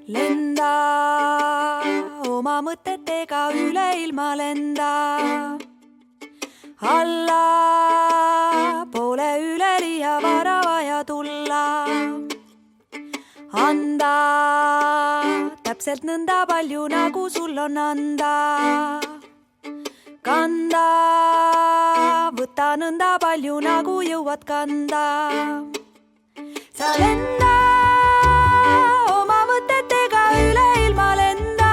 lenda oma mõtetega üle ilma lenda, allapoole üleliia vara vaja tulla, anda täpselt nõnda palju, nagu sul on anda, kanda, võta nõnda palju, nagu jõuad kanda. Sa lenda oma mõtetega üle ilma lenda,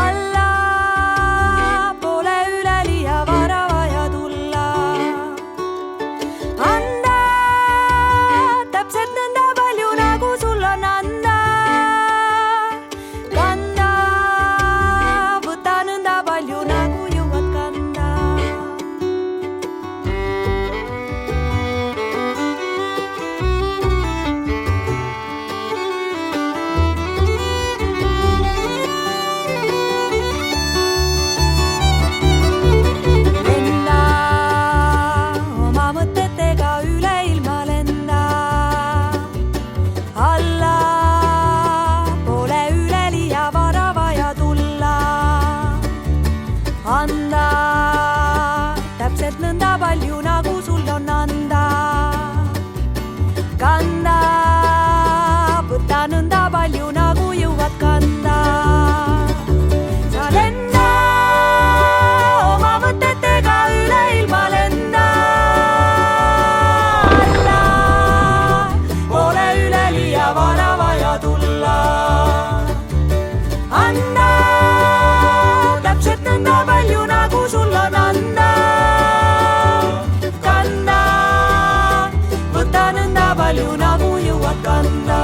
allapoole üleliia vara vaja tulla, anda täpselt nõnda palju, nagu sul on anda, kanda, võta nõnda palju, nagu jõuad kanda. Anda täpselt nõnda palju, nagu sul on anda, kanda, võta nõnda palju, nagu jõuad kanda. Sa lenda oma mõtetega üle ilma lenda, allapoole üleliia vara vaja tulla, anda täpselt nõnda palju, nagu sul on anda, kanda, võta nõnda palju, nagu jõuad kanda.